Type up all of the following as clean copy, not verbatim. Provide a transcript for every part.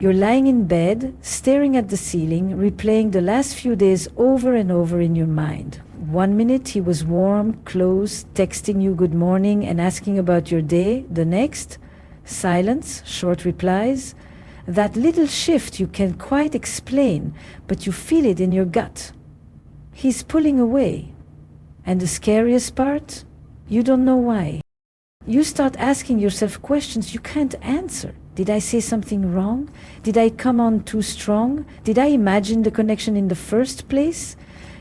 You're lying in bed, staring at the ceiling, replaying the last few days over and over in your mind. 1 minute he was warm, close, texting you good morning and asking about your day. The next, silence, short replies. That little shift you can't quite explain, but you feel it in your gut. He's pulling away. And the scariest part? You don't know why. You start asking yourself questions you can't answer. Did I say something wrong? Did I come on too strong? Did I imagine the connection in the first place?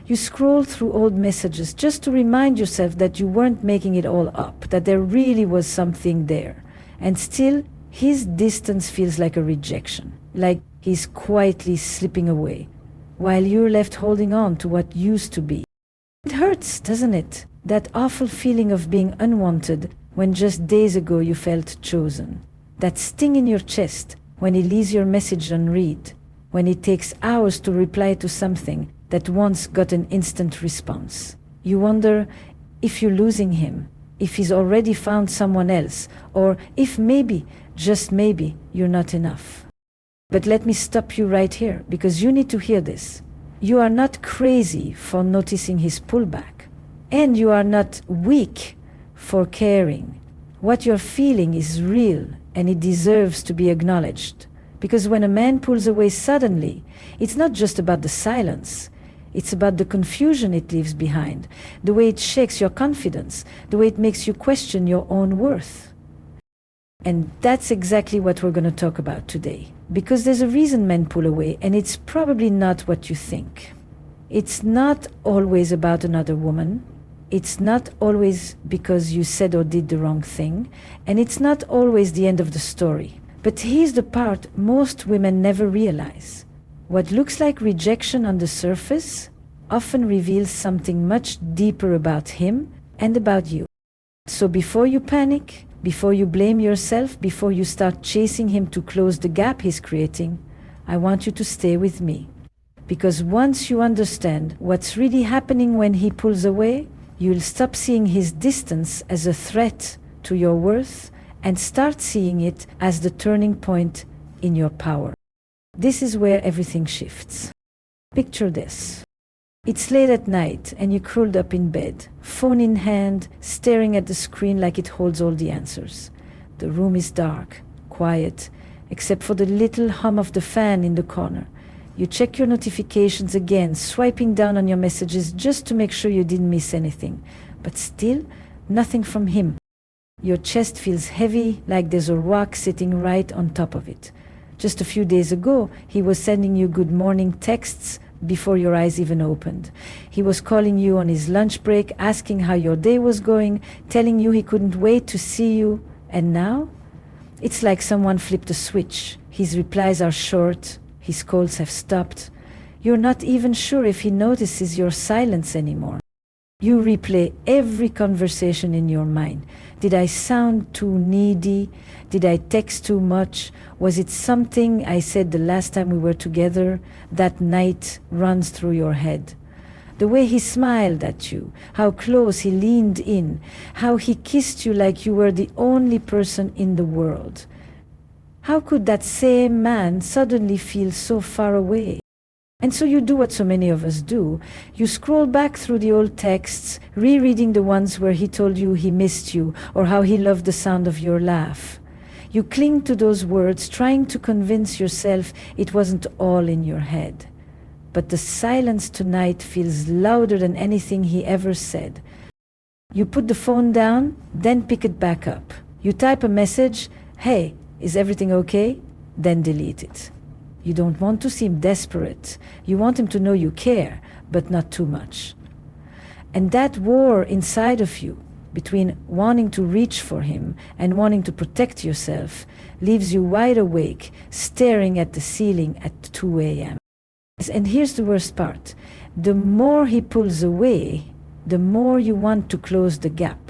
You scroll through old messages just to remind yourself that you weren't making it all up, that there really was something there. And still, his distance feels like a rejection, like he's quietly slipping away, while you're left holding on to what used to be. It hurts, doesn't it? That awful feeling of being unwanted when just days ago you felt chosen. That sting in your chest when he leaves your message unread, when it takes hours to reply to something that once got an instant response. You wonder if you're losing him, if he's already found someone else, or if maybe, just maybe, you're not enough. But let me stop you right here, because you need to hear this. You are not crazy for noticing his pullback, and you are not weak for caring. What you're feeling is real, and it deserves to be acknowledged. Because when a man pulls away suddenly, it's not just about the silence. It's about the confusion it leaves behind, the way it shakes your confidence, the way it makes you question your own worth. And that's exactly what we're going to talk about today. Because there's a reason men pull away, and it's probably not what you think. It's not always about another woman. It's not always because you said or did the wrong thing. And it's not always the end of the story. But here's the part most women never realize. What looks like rejection on the surface often reveals something much deeper about him and about you. So before you panic, before you blame yourself, before you start chasing him to close the gap he's creating, I want you to stay with me. Because once you understand what's really happening when he pulls away, you'll stop seeing his distance as a threat to your worth and start seeing it as the turning point in your power. This is where everything shifts. Picture this. It's late at night and you're curled up in bed, phone in hand, staring at the screen like it holds all the answers. The room is dark, quiet, except for the little hum of the fan in the corner. You check your notifications again, swiping down on your messages just to make sure you didn't miss anything. But still, nothing from him. Your chest feels heavy, like there's a rock sitting right on top of it. Just a few days ago, he was sending you good morning texts before your eyes even opened. He was calling you on his lunch break, asking how your day was going, telling you he couldn't wait to see you. And now? It's like someone flipped a switch. His replies are short, his calls have stopped. You're not even sure if he notices your silence anymore. You replay every conversation in your mind. Did I sound too needy? Did I text too much? Was it something I said the last time we were together? That night runs through your head. The way he smiled at you, how close he leaned in, how he kissed you like you were the only person in the world. How could that same man suddenly feel so far away? And so you do what so many of us do. You scroll back through the old texts, rereading the ones where he told you he missed you or how he loved the sound of your laugh. You cling to those words, trying to convince yourself it wasn't all in your head. But the silence tonight feels louder than anything he ever said. You put the phone down, then pick it back up. You type a message, "Hey, is everything okay?" Then delete it. You don't want to seem desperate. You want him to know you care, but not too much. And that war inside of you, between wanting to reach for him and wanting to protect yourself, leaves you wide awake, staring at the ceiling at 2 a.m. And here's the worst part. The more he pulls away, the more you want to close the gap.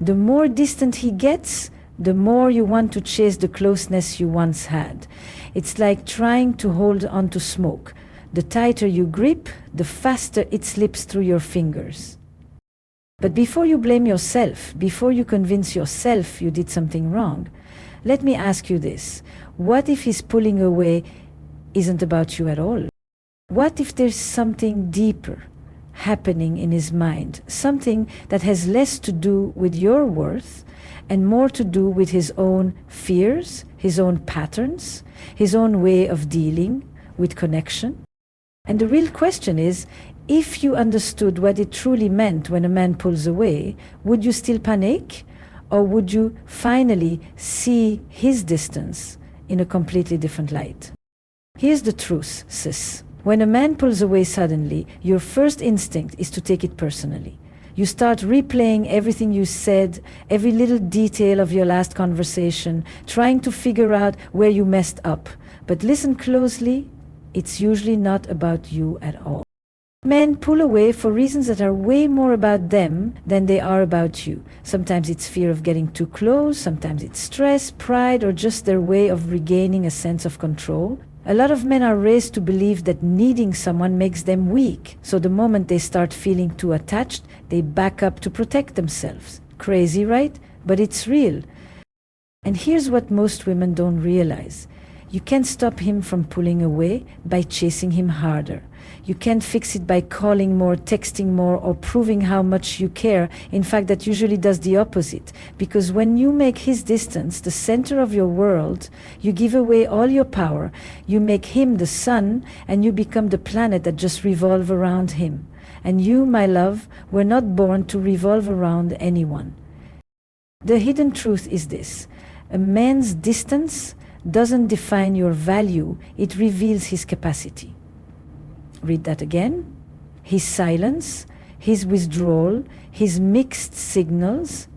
The more distant he gets, the more you want to chase the closeness you once had. It's like trying to hold on to smoke. The tighter you grip, the faster it slips through your fingers. But before you blame yourself, before you convince yourself you did something wrong, Let me ask you this. What if his pulling away isn't about you at all? What if there's something deeper happening in his mind, something that has less to do with your worth and more to do with his own fears, his own patterns, his own way of dealing with connection? And the real question is, if you understood what it truly meant when a man pulls away, would you still panic? Or would you finally see his distance in a completely different light? Here's the truth, sis. When a man pulls away suddenly, your first instinct is to take it personally. You start replaying everything you said, every little detail of your last conversation, trying to figure out where you messed up. But listen closely, it's usually not about you at all. Men pull away for reasons that are way more about them than they are about you. Sometimes it's fear of getting too close, sometimes it's stress, pride, or just their way of regaining a sense of control. A lot of men are raised to believe that needing someone makes them weak, so the moment they start feeling too attached, they back up to protect themselves. Crazy, right? But it's real. And here's what most women don't realize. You can't stop him from pulling away by chasing him harder. You can't fix it by calling more, texting more, or proving how much you care. In fact, that usually does the opposite. Because when you make his distance the center of your world, you give away all your power, you make him the sun, and you become the planet that just revolves around him. And you, my love, were not born to revolve around anyone. The hidden truth is this. A man's distance doesn't define your value, it reveals his capacity. Read that again. His silence, his withdrawal, his mixed signals,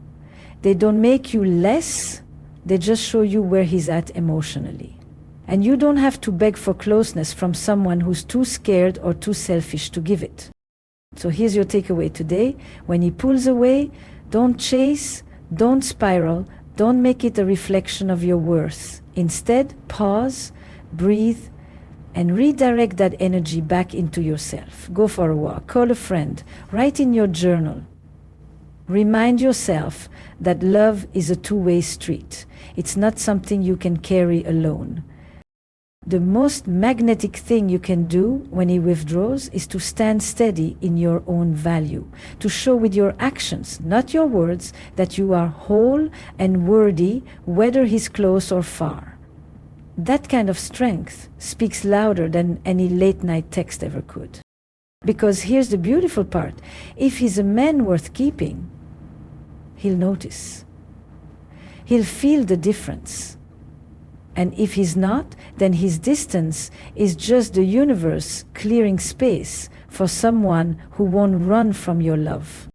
they don't make you less, they just show you where he's at emotionally. And you don't have to beg for closeness from someone who's too scared or too selfish to give it. So here's your takeaway today. When he pulls away, don't chase, don't spiral, don't make it a reflection of your worth. Instead, pause, breathe, and redirect that energy back into yourself. Go for a walk, call a friend, write in your journal. Remind yourself that love is a two-way street. It's not something you can carry alone. The most magnetic thing you can do when he withdraws is to stand steady in your own value, to show with your actions, not your words, that you are whole and worthy, whether he's close or far. That kind of strength speaks louder than any late-night text ever could. Because here's the beautiful part. If he's a man worth keeping, he'll notice. He'll feel the difference. And if he's not, then his distance is just the universe clearing space for someone who won't run from your love.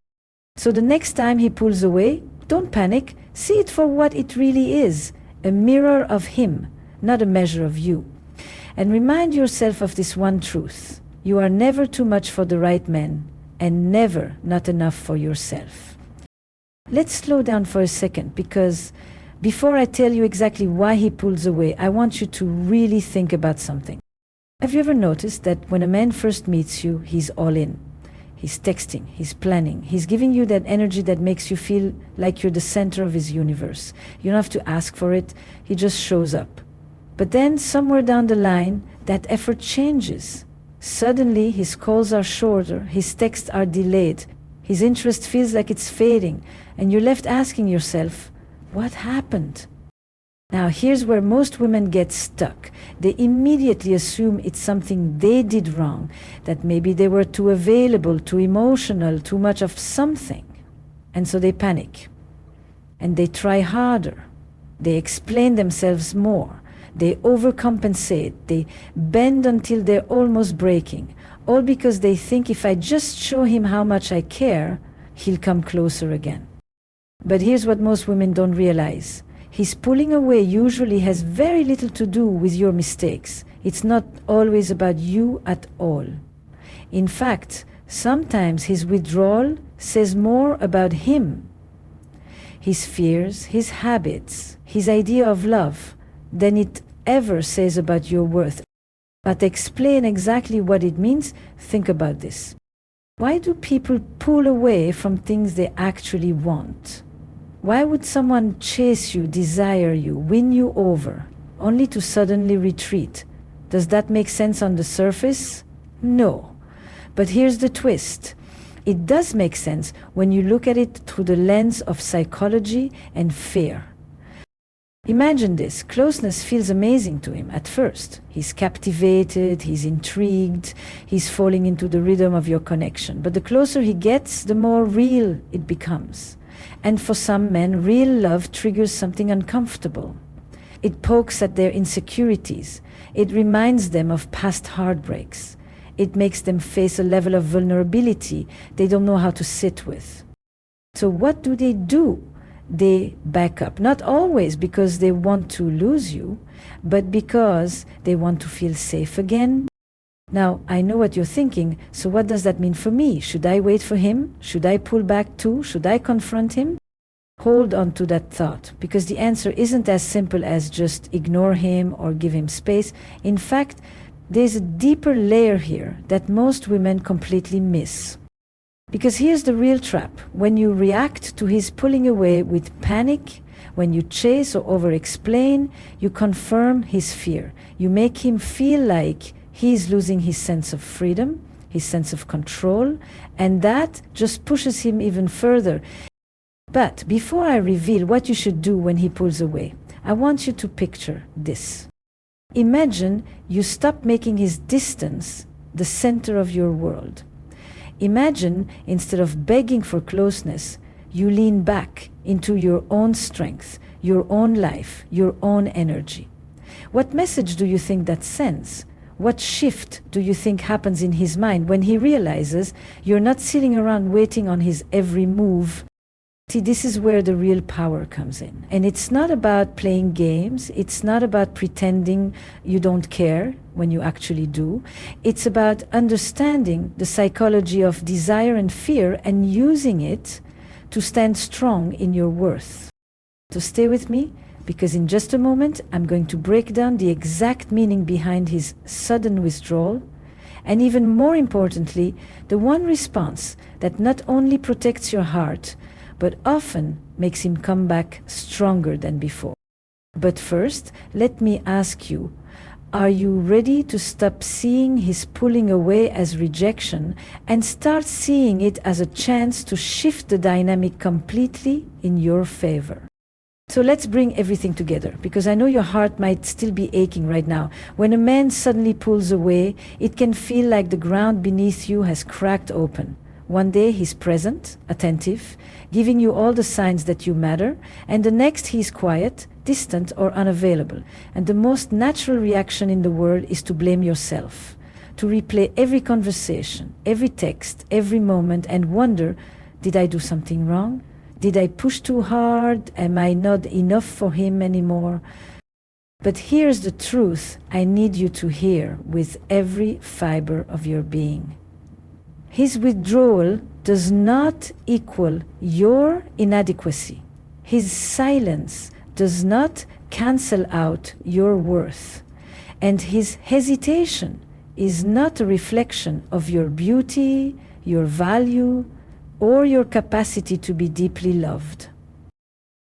So the next time he pulls away, don't panic. See it for what it really is, a mirror of him, not a measure of you. And remind yourself of this one truth. You are never too much for the right man, and never not enough for yourself. Let's slow down for a second, because before I tell you exactly why he pulls away, I want you to really think about something. Have you ever noticed that when a man first meets you, he's all in? He's texting, he's planning, he's giving you that energy that makes you feel like you're the center of his universe. You don't have to ask for it, he just shows up. But then somewhere down the line, that effort changes. Suddenly his calls are shorter, his texts are delayed, his interest feels like it's fading, and you're left asking yourself, what happened? Now here's where most women get stuck. They immediately assume it's something they did wrong, that maybe they were too available, too emotional, too much of something. And so they panic. And they try harder. They explain themselves more. They overcompensate. They bend until they're almost breaking. All because they think if I just show him how much I care, he'll come closer again. But here's what most women don't realize. His pulling away usually has very little to do with your mistakes. It's not always about you at all. In fact, sometimes his withdrawal says more about him, his fears, his habits, his idea of love, than it ever says about your worth. But to explain exactly what it means, think about this. Why do people pull away from things they actually want? Why would someone chase you, desire you, win you over, only to suddenly retreat? Does that make sense on the surface? No. But here's the twist. It does make sense when you look at it through the lens of psychology and fear. Imagine this. Closeness feels amazing to him at first. He's captivated, he's intrigued, he's falling into the rhythm of your connection. But the closer he gets, the more real it becomes. And for some men, real love triggers something uncomfortable. It pokes at their insecurities. It reminds them of past heartbreaks. It makes them face a level of vulnerability they don't know how to sit with. So what do? They back up. Not always because they want to lose you, but because they want to feel safe again. Now, I know what you're thinking, so what does that mean for me? Should I wait for him? Should I pull back too? Should I confront him? Hold on to that thought, because the answer isn't as simple as just ignore him or give him space. In fact, there's a deeper layer here that most women completely miss. Because here's the real trap. When you react to his pulling away with panic, when you chase or over-explain, you confirm his fear. You make him feel like he's losing his sense of freedom, his sense of control, and that just pushes him even further. But before I reveal what you should do when he pulls away, I want you to picture this. Imagine you stop making his distance the center of your world. Imagine, instead of begging for closeness, you lean back into your own strength, your own life, your own energy. What message do you think that sends? What shift do you think happens in his mind when he realizes you're not sitting around waiting on his every move? See, this is where the real power comes in. And it's not about playing games. It's not about pretending you don't care when you actually do. It's about understanding the psychology of desire and fear and using it to stand strong in your worth. So stay with me, because in just a moment, I'm going to break down the exact meaning behind his sudden withdrawal, and even more importantly, the one response that not only protects your heart, but often makes him come back stronger than before. But first, let me ask you, are you ready to stop seeing his pulling away as rejection and start seeing it as a chance to shift the dynamic completely in your favor? So let's bring everything together, because I know your heart might still be aching right now. When a man suddenly pulls away, it can feel like the ground beneath you has cracked open. One day he's present, attentive, giving you all the signs that you matter, and the next he's quiet, distant, or unavailable. And the most natural reaction in the world is to blame yourself, to replay every conversation, every text, every moment, and wonder, did I do something wrong? Did I push too hard? Am I not enough for him anymore? But here's the truth I need you to hear with every fiber of your being. His withdrawal does not equal your inadequacy. His silence does not cancel out your worth. And his hesitation is not a reflection of your beauty, your value, or your capacity to be deeply loved.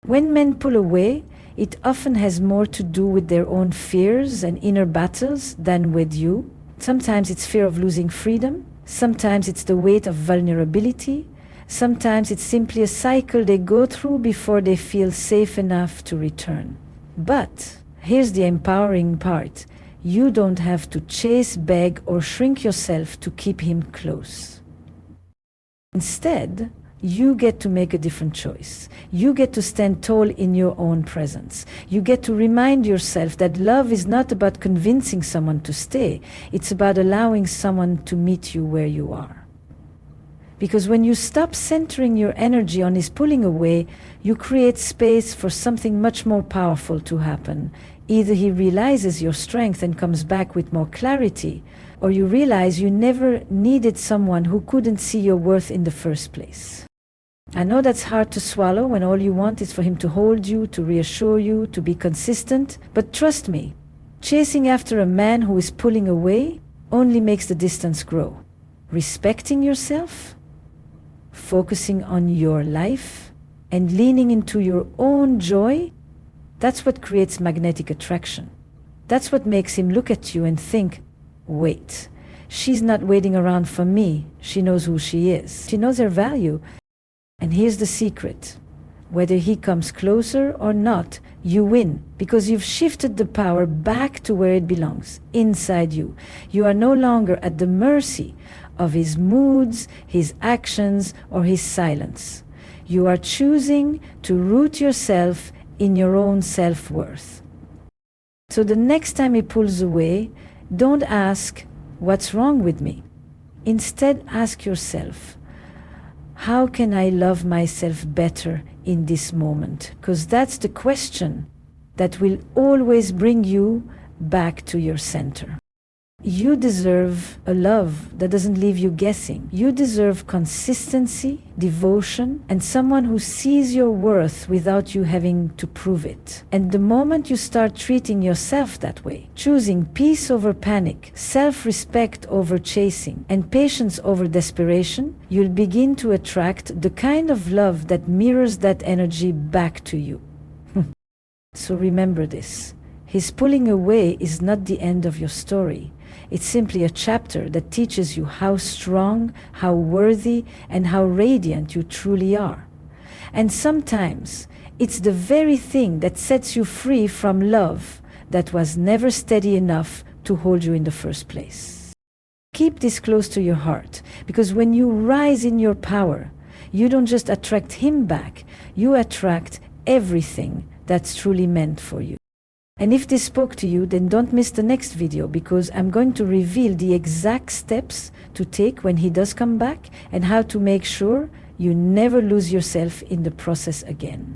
When men pull away, it often has more to do with their own fears and inner battles than with you. Sometimes it's fear of losing freedom. Sometimes it's the weight of vulnerability. Sometimes it's simply a cycle they go through before they feel safe enough to return. But here's the empowering part. You don't have to chase, beg, or shrink yourself to keep him close. Instead, you get to make a different choice. You get to stand tall in your own presence. You get to remind yourself that love is not about convincing someone to stay. It's about allowing someone to meet you where you are. Because when you stop centering your energy on his pulling away, you create space for something much more powerful to happen. Either he realizes your strength and comes back with more clarity, or you realize you never needed someone who couldn't see your worth in the first place. I know that's hard to swallow when all you want is for him to hold you, to reassure you, to be consistent, but trust me, chasing after a man who is pulling away only makes the distance grow. Respecting yourself, focusing on your life, and leaning into your own joy, that's what creates magnetic attraction. That's what makes him look at you and think, wait, she's not waiting around for me. She knows who she is. She knows her value. And here's the secret. Whether he comes closer or not, you win, because you've shifted the power back to where it belongs, inside you. You are no longer at the mercy of his moods, his actions, or his silence. You are choosing to root yourself in your own self-worth. So the next time he pulls away, don't ask, what's wrong with me? Instead, ask yourself, how can I love myself better in this moment? Because that's the question that will always bring you back to your center. You deserve a love that doesn't leave you guessing. You deserve consistency, devotion, and someone who sees your worth without you having to prove it. And the moment you start treating yourself that way, choosing peace over panic, self-respect over chasing, and patience over desperation, you'll begin to attract the kind of love that mirrors that energy back to you. So remember this. His pulling away is not the end of your story. It's simply a chapter that teaches you how strong, how worthy, and how radiant you truly are. And sometimes it's the very thing that sets you free from love that was never steady enough to hold you in the first place. Keep this close to your heart, because when you rise in your power, you don't just attract him back, you attract everything that's truly meant for you. And if this spoke to you, then don't miss the next video, because I'm going to reveal the exact steps to take when he does come back and how to make sure you never lose yourself in the process again.